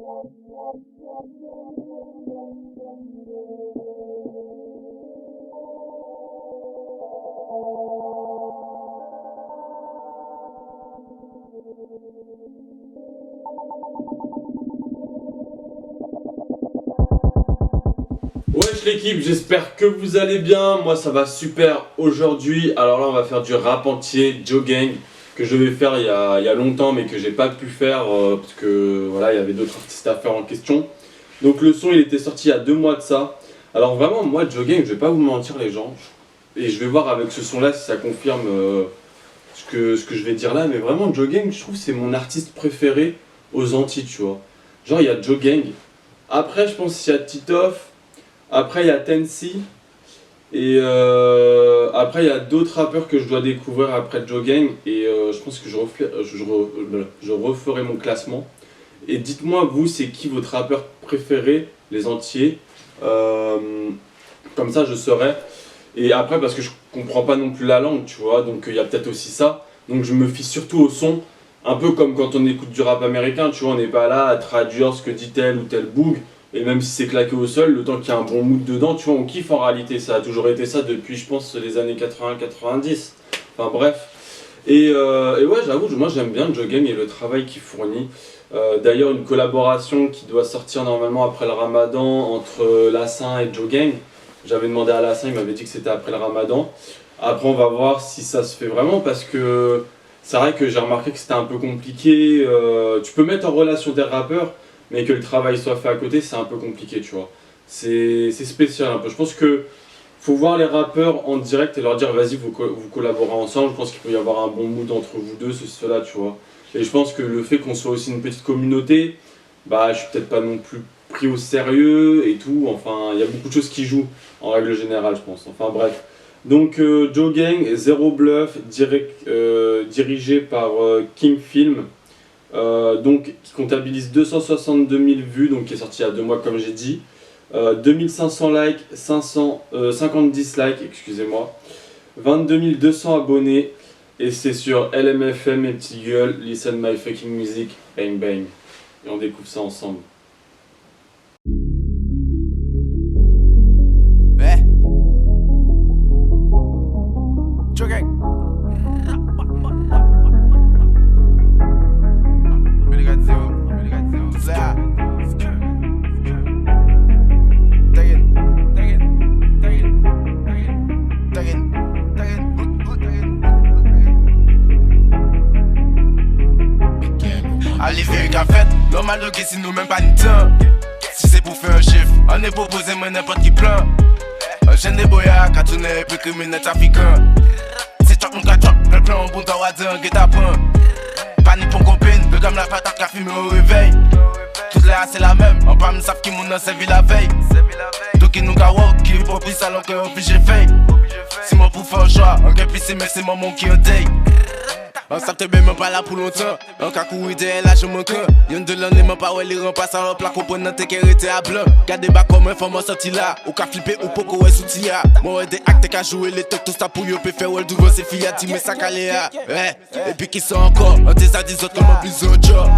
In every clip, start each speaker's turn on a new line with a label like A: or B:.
A: Wesh l'équipe, j'espère que vous allez bien, moi ça va super aujourd'hui. Alors là on va faire du rap entier, Joe Gang, que je vais faire il y a longtemps mais que j'ai pas pu faire parce que voilà il y avait d'autres artistes à faire en question. Donc le son il était sorti il y a 2 mois de ça. Alors vraiment moi Joe Gang, je vais pas vous mentir les gens, et je vais voir avec ce son là si ça confirme ce que je vais dire là, mais vraiment Joe Gang je trouve c'est mon artiste préféré aux Antilles, tu vois. Genre il y a Joe Gang, après je pense qu'il y a Titoff. Après il y a Tensi, et après il y a d'autres rappeurs que je dois découvrir après Joe Gang, et je pense que je referai mon classement. Et dites-moi vous, c'est qui votre rappeur préféré, les entiers, comme ça je saurai. Et après parce que je comprends pas non plus la langue, tu vois, donc il y a peut-être aussi ça. Donc je me fie surtout au son, un peu comme quand on écoute du rap américain, tu vois, on n'est pas là à traduire ce que dit tel ou tel boug. Et même si c'est claqué au sol, le temps qu'il y a un bon mood dedans, tu vois, on kiffe en réalité. Ça a toujours été ça depuis, je pense, les années 80-90. Enfin bref. Et ouais, j'avoue, moi j'aime bien Joe Gang et le travail qu'il fournit. D'ailleurs, une collaboration qui doit sortir normalement après le Ramadan entre Lassin et Joe Gang. J'avais demandé à Lassin, il m'avait dit que c'était après le Ramadan. Après, on va voir si ça se fait vraiment parce que c'est vrai que j'ai remarqué que c'était un peu compliqué. Tu peux mettre en relation des rappeurs, mais que le travail soit fait à côté, c'est un peu compliqué, tu vois. C'est spécial un peu. Je pense que faut voir les rappeurs en direct et leur dire vas-y, vous collaborez ensemble. Je pense qu'il peut y avoir un bon mood entre vous deux, cela, tu vois. Et je pense que le fait qu'on soit aussi une petite communauté, bah je suis peut-être pas non plus pris au sérieux et tout. Enfin, il y a beaucoup de choses qui jouent en règle générale, je pense. Enfin bref. Donc Joe Gang, Zero Bluff, dirigé par King Film. Donc qui comptabilise 262 000 vues, donc qui est sorti il y a 2 mois comme j'ai dit, 2500 likes, 50 dislikes, excusez-moi, 22 200 abonnés, et c'est sur LMFM et Petit Gueule, Listen My Fucking Music, Bang Bang, et on découvre ça ensemble.
B: Ouais. Joe Gang. Allez, vieux qu'a fait, normal de si nous même pas ni temps. Si c'est pour faire un chiffre, on est proposé, mais n'importe qui plan. Un jeune de boyard, qu'a tourné, plus criminel trafiquant. C'est choc, mon gars, choc, le plan, bon temps, à dire, un guet-apens. Pas ni pour copine, le gamme la patate qu'a fumé au réveil. Toutes les c'est la même, on parle, savent qui m'ont servi la veille. Donc qui nous gars walk, qui pour plus salon que puis j'ai fait. Si moi pour faire un choix, un gars puis mais c'est mon qui en day. On savait bien même pas là pour longtemps. On a couru derrière là je manque. Y'en de l'année même pas ouais les remplaçants en plat comprenant t'es qu'elle était à blanc. Gardez bas comme un femme sorti là. Ou qu'a flipper ou poco ouais soutien. Moi des actes qu'à jouer les tocs tout ça pour yo peut faire ouais devant ses filles à mais ça calé à. Et puis qui sont encore. On t'es à 10 autres comme un plus un job.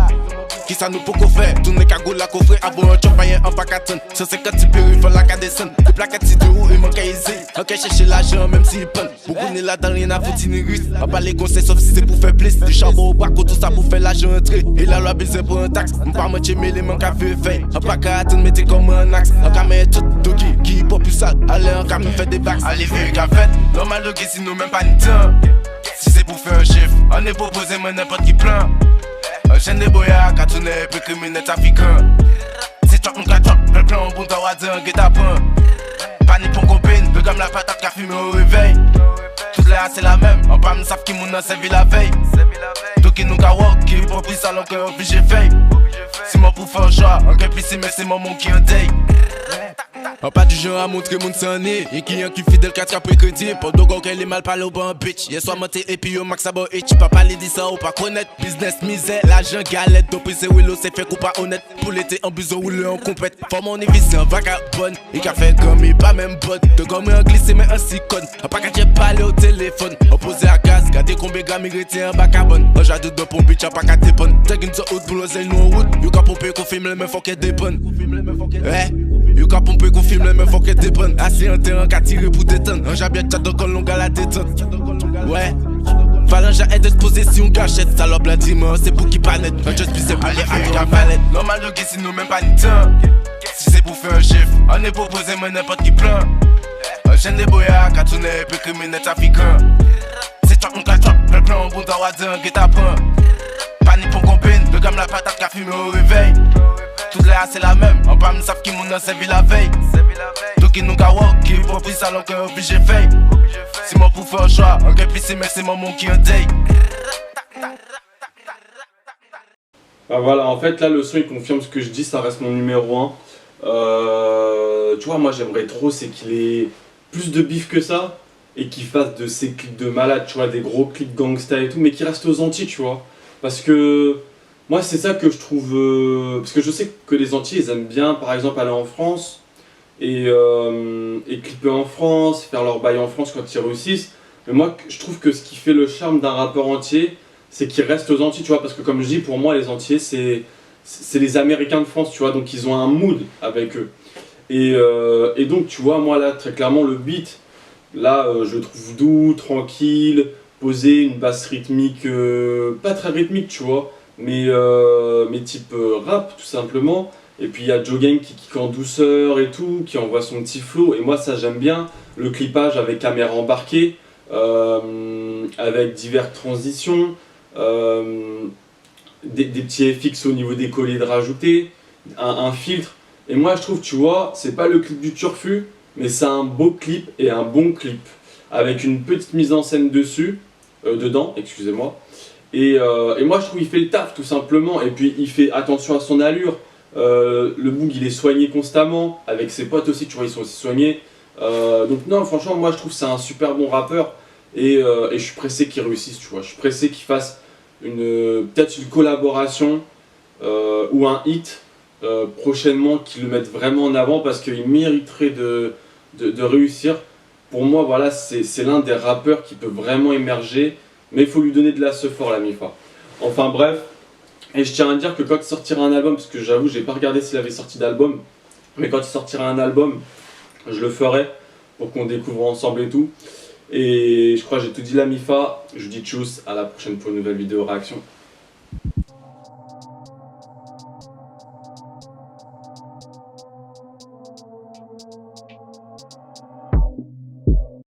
B: Qui ça nous poco fait. Tourner cagoule la coffre avant un job payen un pacaton. 150 types il faut la qu'à descendre. Des plaquettes si de où il manque à easy. On qu'à chercher l'argent même s'il pend. Beaucoup n'est là dans rien à foutre ni russe. On pas les conseils sauf si c'est pour faire plus. Du charbon au bac, tout ça pour faire l'argent entrer. Et la loi bise pour un taxe. On pas mentir mais les manques à faire fait. On pas qu'à attendre mettez comme un axe. On qu'à mettre tout doki qui est pas plus sale. Allez on qu'à me faire des bacs. Allez vieux qu'a fait. Normal de si nous même pas ni temps. Si c'est pour faire un chiffre, on est proposé mais n'importe qui plan. Un jeune de boyard, qu'a tourné, plus criminel trafiquant. C'est choc, mon gars, choc, le plan, bon temps, à dire, un guet-apens. Pas ni pour copine, le gamme la patate qu'a fumé au réveil. Toutes les c'est la même, on parle, savent qui m'ont servi la veille. Donc qui nous gars walk, qui pour plus salon que puis j'ai fait. Si moi pour faire un choix, un gars puis mais c'est mon qui en day. On pas du genre à montrer mon sonné. Et qui qui fidèle 4 après crédit. Pour dogo qu'elle est mal parlé au bon bitch. Y'a soit monté et puis au max à bon itch. Pas parler de ça ou pas connaître. Business misère, l'argent galette. Donc c'est Willow c'est fait coup pas honnête. Pour l'été en buzo ou le en compète. For mon évice un vagabond. Il qu'a fait comme il pas même bot. De comme un glissé mais un sicone. On pas qu'à j'ai parlé au téléphone. Opposé à gaz, gardez combien grammes il retient un bacabon. On j'a de pour bitch, on pas qu'à dépendre. T'as une autre boulot c'est nous en route. You got pour pomper qu'on filme le même faut qu'elle dépanne. Yo ka pomper qu'on filme le même faut qu'elle dépanne. Assez en terrain qu'à tirer pour détendre. Un jabien chat de colon à la détente. Ouais. Phalange à aide de se poser si on gâchette. Salope la dimanche, c'est pour qui pas net. Un just plus c'est pour les filles la palette. Normal de guider si nous même pas ni temps. Si c'est pour faire un chiffre, on est proposé mais n'importe qui plein. Un jeune des boyards, qu'à tourner, peu criminel trafiquant. C'est toi qu'on cache toi, le plan bon temps à dire un guet-apens. Panique pour compine, le gamme la patate qu'a fumé au réveil. Toutes les c'est la même, en bas, nous savent qui m'ont servi la veille. Donc qui nous walk, qui pour pris ça, l'on qu'un obligé fait. C'est moi pour faire un choix, un gars plissé, mais c'est mon monde qui en day.
A: Bah voilà, en fait là le son il confirme ce que je dis, ça reste mon numéro 1. Tu vois, moi j'aimerais trop c'est qu'il ait plus de bif que ça et qu'il fasse de ces clips de malade, tu vois, des gros clips gangsta et tout, mais qu'il reste aux Antilles, tu vois. Parce que moi c'est ça que je trouve... parce que je sais que les Antilles ils aiment bien par exemple aller en France et clipper en France, faire leur bail en France quand ils réussissent. Mais moi je trouve que ce qui fait le charme d'un rappeur entier, c'est qu'ils restent aux Antilles, tu vois, parce que comme je dis, pour moi les Antillais c'est les Américains de France, tu vois, donc ils ont un mood avec eux. Et donc tu vois, moi là très clairement le beat, là je le trouve doux, tranquille, posé, une basse rythmique, pas très rythmique tu vois, mais type rap tout simplement. Et puis il y a Joe Gang qui kick en douceur et tout, qui envoie son petit flow, et moi ça j'aime bien, le clippage avec caméra embarquée, avec diverses transitions, des petits FX au niveau des collets de rajouter, un filtre. Et moi je trouve, tu vois, c'est pas le clip du Turfu, mais c'est un beau clip et un bon clip. Avec une petite mise en scène dessus, dedans, excusez-moi. Et moi je trouve qu'il fait le taf tout simplement. Et puis il fait attention à son allure. Le Boog il est soigné constamment. Avec ses potes aussi, tu vois, ils sont aussi soignés. Donc non, franchement, moi je trouve que c'est un super bon rappeur. Et je suis pressé qu'il réussisse, tu vois. Je suis pressé qu'il fasse peut-être une collaboration ou un hit prochainement, qu'il le mette vraiment en avant parce qu'il mériterait de réussir. Pour moi, voilà, c'est l'un des rappeurs qui peut vraiment émerger, mais il faut lui donner de la fort, la Mifa. Enfin bref, et je tiens à dire que quand il sortira un album, parce que j'avoue, j'ai pas regardé s'il avait sorti d'album, mais quand il sortira un album, je le ferai pour qu'on découvre ensemble et tout. Et je crois que j'ai tout dit, la Mifa. Je vous dis tchuss, à la prochaine pour une nouvelle vidéo réaction.